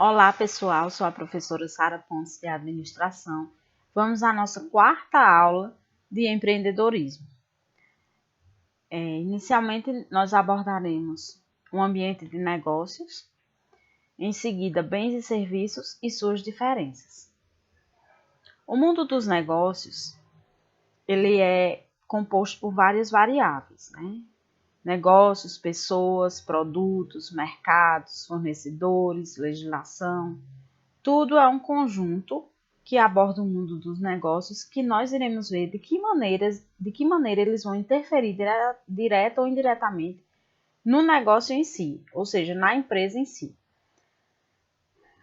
Olá, pessoal. Sou a professora Sara Pontes, de Administração. Vamos à nossa quarta aula de empreendedorismo. Inicialmente, nós abordaremos o ambiente de negócios, em seguida, bens e serviços e suas diferenças. O mundo dos negócios, ele é composto por várias variáveis, né? Negócios, pessoas, produtos, mercados, fornecedores, legislação. Tudo é um conjunto que aborda o mundo dos negócios que nós iremos ver de que maneira eles vão interferir direta ou indiretamente no negócio em si, ou seja, na empresa em si.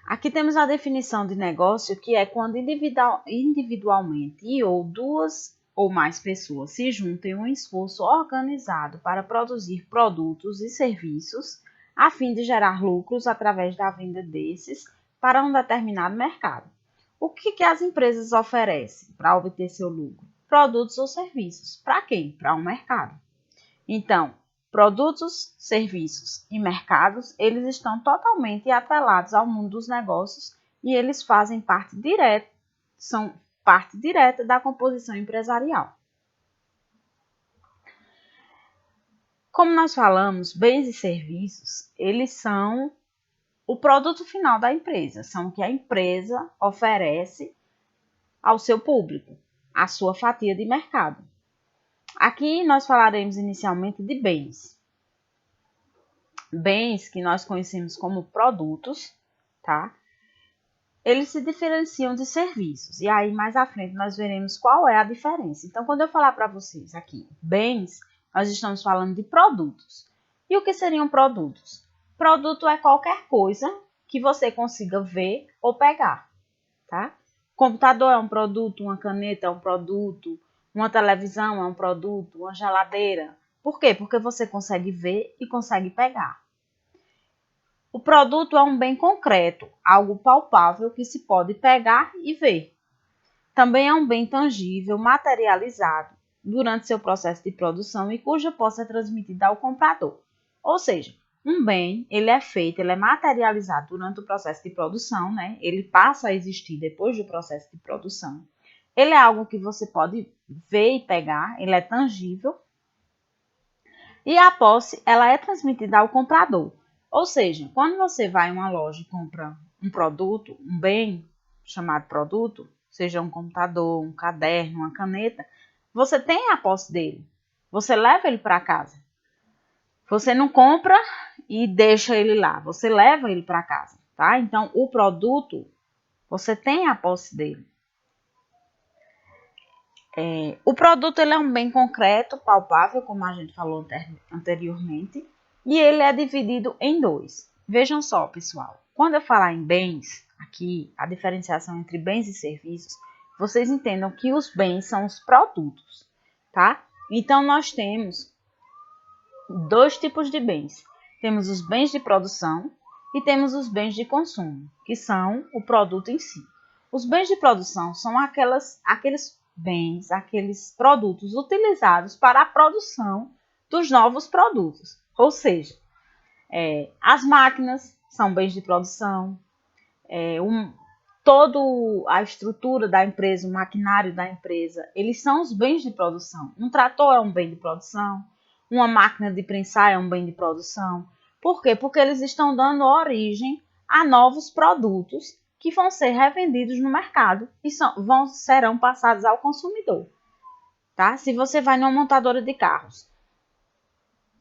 Aqui temos a definição de negócio, que é quando individualmente ou duas ou mais pessoas se juntam em um esforço organizado para produzir produtos e serviços a fim de gerar lucros através da venda desses para um determinado mercado. O que as empresas oferecem para obter seu lucro? Produtos ou serviços. Para quem? Para um mercado. Então, produtos, serviços e mercados, eles estão totalmente atrelados ao mundo dos negócios e eles são parte direta da composição empresarial. Como nós falamos, bens e serviços, eles são o produto final da empresa, são o que a empresa oferece ao seu público, a sua fatia de mercado. Aqui nós falaremos inicialmente de bens. Bens que nós conhecemos como produtos, tá? Eles se diferenciam de serviços. E aí, mais à frente, nós veremos qual é a diferença. Então, quando eu falar para vocês aqui, bens, nós estamos falando de produtos. E o que seriam produtos? Produto é qualquer coisa que você consiga ver ou pegar, tá? Computador é um produto, uma caneta é um produto, uma televisão é um produto, uma geladeira. Por quê? Porque você consegue ver e consegue pegar. O produto é um bem concreto, algo palpável que se pode pegar e ver. Também é um bem tangível, materializado durante seu processo de produção e cuja posse é transmitida ao comprador. Ou seja, um bem, ele é materializado durante o processo de produção, né? Ele passa a existir depois do processo de produção. Ele é algo que você pode ver e pegar, ele é tangível. E a posse, ela é transmitida ao comprador. Ou seja, quando você vai em uma loja e compra um produto, um bem chamado produto, seja um computador, um caderno, uma caneta, você tem a posse dele. Você leva ele para casa. Você não compra e deixa ele lá, você leva ele para casa, tá? Então, o produto, você tem a posse dele. O produto ele é um bem concreto, palpável, como a gente falou anteriormente, e ele é dividido em dois. Vejam só, pessoal, quando eu falar em bens, aqui, a diferenciação entre bens e serviços, vocês entendam que os bens são os produtos, tá? Então, nós temos dois tipos de bens. Temos os bens de produção e temos os bens de consumo, que são o produto em si. Os bens de produção são aqueles bens, aqueles produtos utilizados para a produção dos novos produtos. Ou seja, as máquinas são bens de produção, toda a estrutura da empresa, o maquinário da empresa, eles são os bens de produção. Um trator é um bem de produção, uma máquina de prensar é um bem de produção. Por quê? Porque eles estão dando origem a novos produtos que vão ser revendidos no mercado e serão passados ao consumidor. Tá? Se você vai numa montadora de carros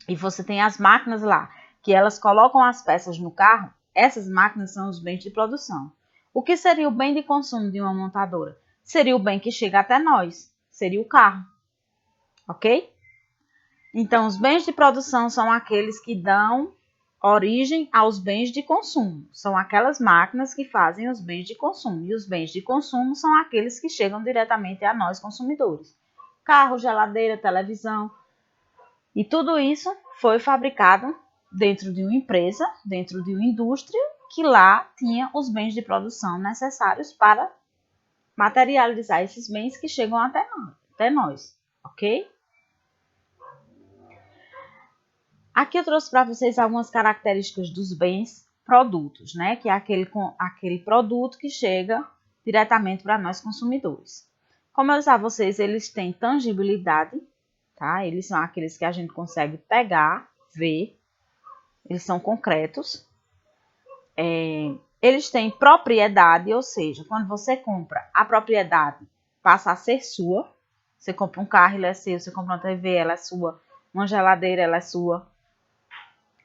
e você tem as máquinas lá, que elas colocam as peças no carro, essas máquinas são os bens de produção. O que seria o bem de consumo de uma montadora? Seria o bem que chega até nós, seria o carro, ok? Então, os bens de produção são aqueles que dão origem aos bens de consumo. São aquelas máquinas que fazem os bens de consumo. E os bens de consumo são aqueles que chegam diretamente a nós, consumidores. Carro, geladeira, televisão. E tudo isso foi fabricado dentro de uma empresa, dentro de uma indústria, que lá tinha os bens de produção necessários para materializar esses bens que chegam até nós, ok? Aqui eu trouxe para vocês algumas características dos bens produtos, né? Que é aquele produto que chega diretamente para nós consumidores. Como eu disse a vocês, eles têm tangibilidade, tá? Eles são aqueles que a gente consegue pegar, ver, eles são concretos. Eles têm propriedade, ou seja, quando você compra, a propriedade passa a ser sua. Você compra um carro, ele é seu. Você compra uma TV, ela é sua. Uma geladeira, ela é sua.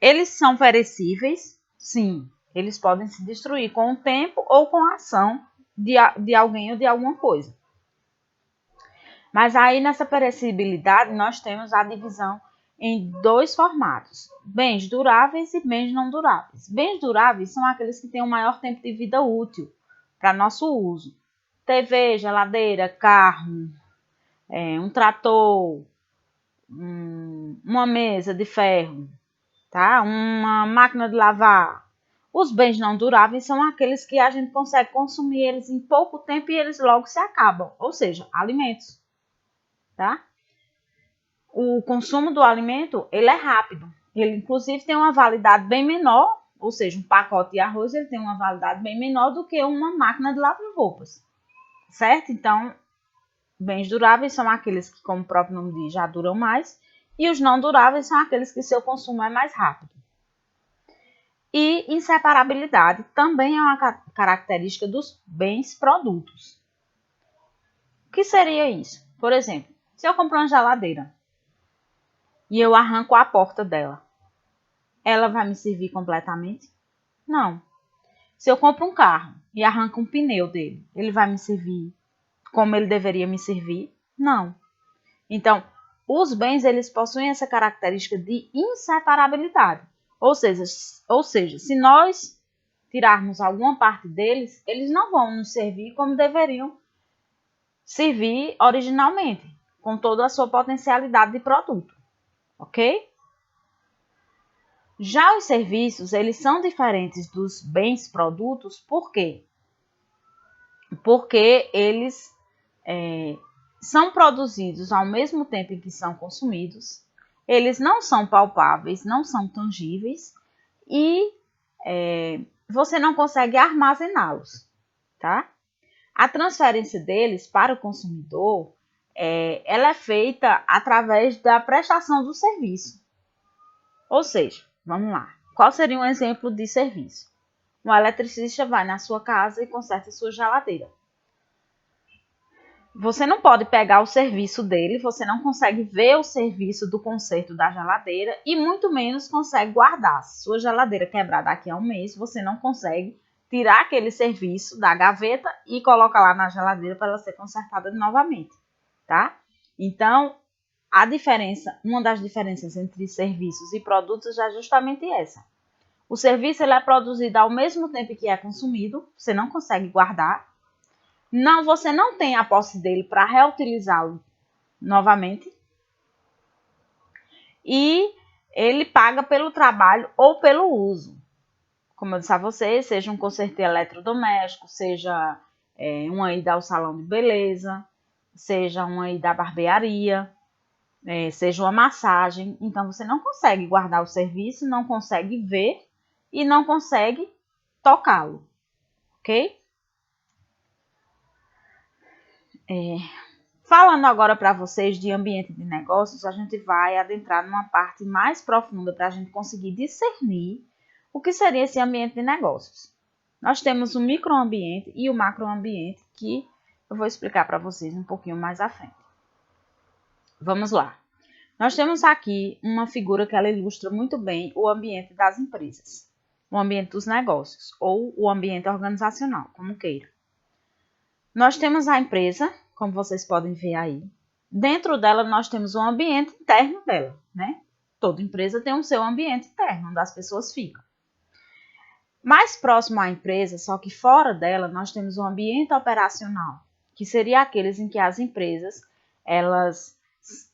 Eles são perecíveis? Sim. Eles podem se destruir com o tempo ou com a ação de alguém ou de alguma coisa. Mas aí nessa perecibilidade nós temos a divisão em dois formatos: bens duráveis e bens não duráveis. Bens duráveis são aqueles que têm um maior tempo de vida útil para nosso uso. TV, geladeira, carro, um trator, uma mesa de ferro, tá? Uma máquina de lavar. Os bens não duráveis são aqueles que a gente consegue consumir eles em pouco tempo e eles logo se acabam, ou seja, alimentos. Tá? O consumo do alimento, ele é rápido. Ele, inclusive, tem uma validade bem menor, ou seja, um pacote de arroz ele tem uma validade bem menor do que uma máquina de lavar roupas. Certo? Então, bens duráveis são aqueles que, como o próprio nome diz, já duram mais. E os não duráveis são aqueles que seu consumo é mais rápido. E inseparabilidade também é uma característica dos bens produtos. O que seria isso? Por exemplo, se eu comprar uma geladeira e eu arranco a porta dela, ela vai me servir completamente? Não. Se eu compro um carro e arranco um pneu dele, ele vai me servir como ele deveria me servir? Não. Então, os bens, eles possuem essa característica de inseparabilidade. Ou seja, se nós tirarmos alguma parte deles, eles não vão nos servir como deveriam servir originalmente, com toda a sua potencialidade de produto. Ok? Já os serviços, eles são diferentes dos bens produtos, por quê? Porque eles são produzidos ao mesmo tempo em que são consumidos, eles não são palpáveis, não são tangíveis e você não consegue armazená-los, tá? A transferência deles para o consumidor, ela é feita através da prestação do serviço. Ou seja, vamos lá. Qual seria um exemplo de serviço? Um eletricista vai na sua casa e conserta a sua geladeira. Você não pode pegar o serviço dele, você não consegue ver o serviço do conserto da geladeira e muito menos consegue guardar. Se sua geladeira quebrar daqui a um mês, você não consegue tirar aquele serviço da gaveta e colocar lá na geladeira para ela ser consertada novamente, tá? Então, uma das diferenças entre serviços e produtos é justamente essa. O serviço ele é produzido ao mesmo tempo que é consumido, você não consegue guardar. Não, você não tem a posse dele para reutilizá-lo novamente. E ele paga pelo trabalho ou pelo uso. Como eu disse a vocês, seja um conserto eletrodoméstico, seja uma ida ao salão de beleza, seja uma ida à barbearia, seja uma massagem. Então, você não consegue guardar o serviço, não consegue ver e não consegue tocá-lo, ok? Falando agora para vocês de ambiente de negócios, a gente vai adentrar numa parte mais profunda para a gente conseguir discernir o que seria esse ambiente de negócios. Nós temos o microambiente e o macroambiente que eu vou explicar para vocês um pouquinho mais à frente. Vamos lá. Nós temos aqui uma figura que ela ilustra muito bem o ambiente das empresas, o ambiente dos negócios ou o ambiente organizacional, como queira. Nós temos a empresa, como vocês podem ver aí. Dentro dela nós temos o ambiente interno dela, né? Toda empresa tem o seu ambiente interno, onde as pessoas ficam. Mais próximo à empresa, só que fora dela, nós temos o ambiente operacional, que seria aqueles em que as empresas, elas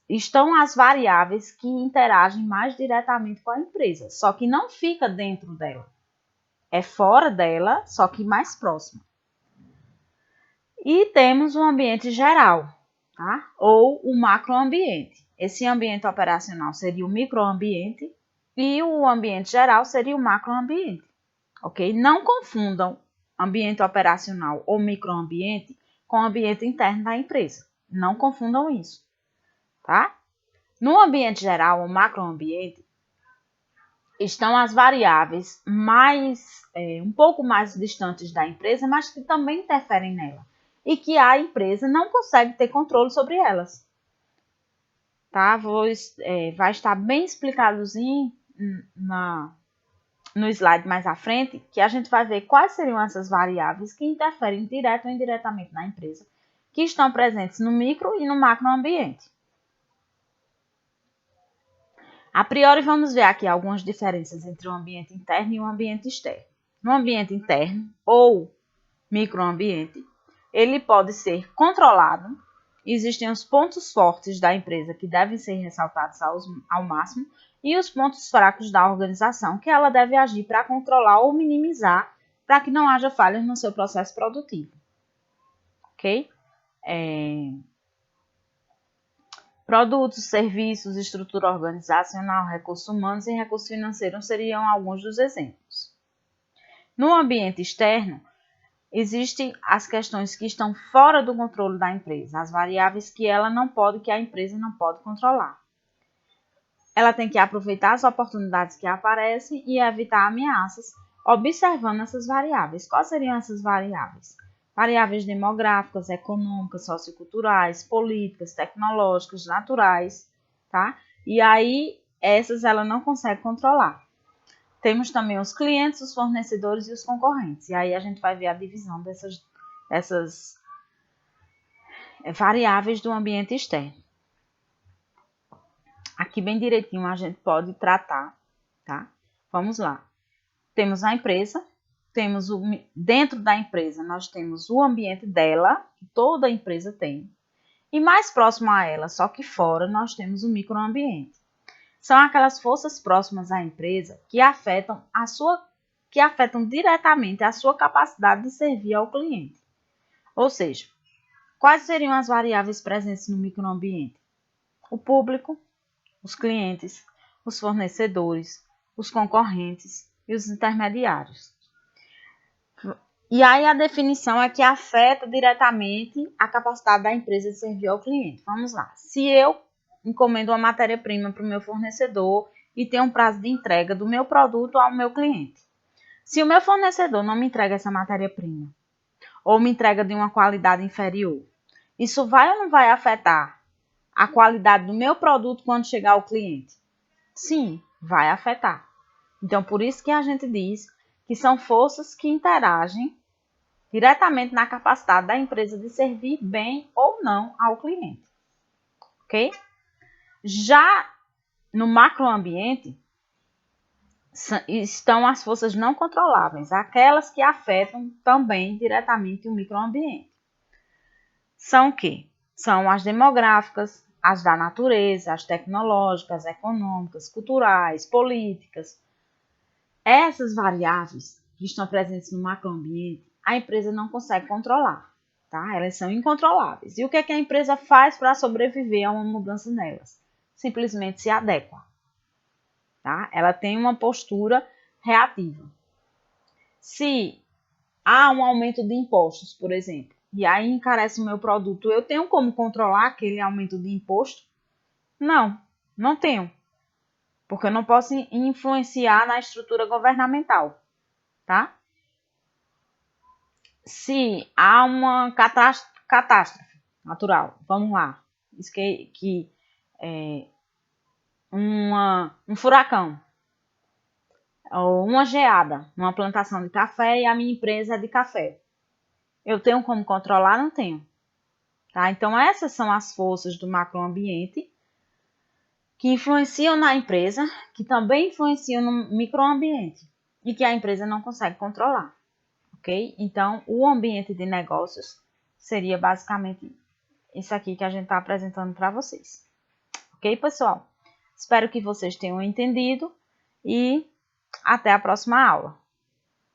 estão as variáveis que interagem mais diretamente com a empresa, só que não fica dentro dela. É fora dela, só que mais próximo. E temos o ambiente geral, tá? Ou o macroambiente. Esse ambiente operacional seria o microambiente e o ambiente geral seria o macroambiente, ok? Não confundam ambiente operacional ou microambiente com o ambiente interno da empresa. Não confundam isso, tá? No ambiente geral, o macroambiente, estão as variáveis um pouco mais distantes da empresa, mas que também interferem nela. E que a empresa não consegue ter controle sobre elas. Tá? Vai estar bem explicadozinho no slide mais à frente, que a gente vai ver quais seriam essas variáveis que interferem direto ou indiretamente na empresa, que estão presentes no micro e no macroambiente. A priori, vamos ver aqui algumas diferenças entre o ambiente interno e o ambiente externo. No ambiente interno, ou microambiente, ele pode ser controlado. Existem os pontos fortes da empresa que devem ser ressaltados ao máximo e os pontos fracos da organização que ela deve agir para controlar ou minimizar para que não haja falhas no seu processo produtivo. Ok? Produtos, serviços, estrutura organizacional, recursos humanos e recursos financeiros seriam alguns dos exemplos. No ambiente externo, existem as questões que estão fora do controle da empresa, as variáveis que a empresa não pode controlar. Ela tem que aproveitar as oportunidades que aparecem e evitar ameaças, observando essas variáveis. Quais seriam essas variáveis? Variáveis demográficas, econômicas, socioculturais, políticas, tecnológicas, naturais, tá? E aí, essas ela não consegue controlar. Temos também os clientes, os fornecedores e os concorrentes. E aí a gente vai ver a divisão dessas variáveis do ambiente externo. Aqui bem direitinho a gente pode tratar, tá? Vamos lá. Temos a empresa, dentro da empresa nós temos o ambiente dela, que toda empresa tem. E mais próximo a ela, só que fora, nós temos o microambiente. São aquelas forças próximas à empresa que afetam diretamente a sua capacidade de servir ao cliente. Ou seja, quais seriam as variáveis presentes no microambiente? O público, os clientes, os fornecedores, os concorrentes e os intermediários. E aí a definição é que afeta diretamente a capacidade da empresa de servir ao cliente. Vamos lá. Se eu encomendo uma matéria-prima para o meu fornecedor e tenho um prazo de entrega do meu produto ao meu cliente. Se o meu fornecedor não me entrega essa matéria-prima ou me entrega de uma qualidade inferior, isso vai ou não vai afetar a qualidade do meu produto quando chegar ao cliente? Sim, vai afetar. Então, por isso que a gente diz que são forças que interagem diretamente na capacidade da empresa de servir bem ou não ao cliente. Ok? Já no macroambiente, estão as forças não controláveis, aquelas que afetam também diretamente o microambiente. São o quê? São as demográficas, as da natureza, as tecnológicas, econômicas, culturais, políticas. Essas variáveis que estão presentes no macroambiente, a empresa não consegue controlar, tá? Elas são incontroláveis. E o que é que a empresa faz para sobreviver a uma mudança nelas? Simplesmente se adequa, tá? Ela tem uma postura reativa. Se há um aumento de impostos, por exemplo, e aí encarece o meu produto, eu tenho como controlar aquele aumento de imposto? Não, não tenho. Porque eu não posso influenciar na estrutura governamental, tá? Se há uma catástrofe natural, vamos lá, isso que é um furacão, ou uma geada, numa plantação de café e a minha empresa é de café. Eu tenho como controlar? Não tenho. Tá? Então, essas são as forças do macroambiente que influenciam na empresa, que também influenciam no microambiente e que a empresa não consegue controlar. Ok? Então, o ambiente de negócios seria basicamente isso aqui que a gente está apresentando para vocês. Ok, pessoal? Espero que vocês tenham entendido e até a próxima aula.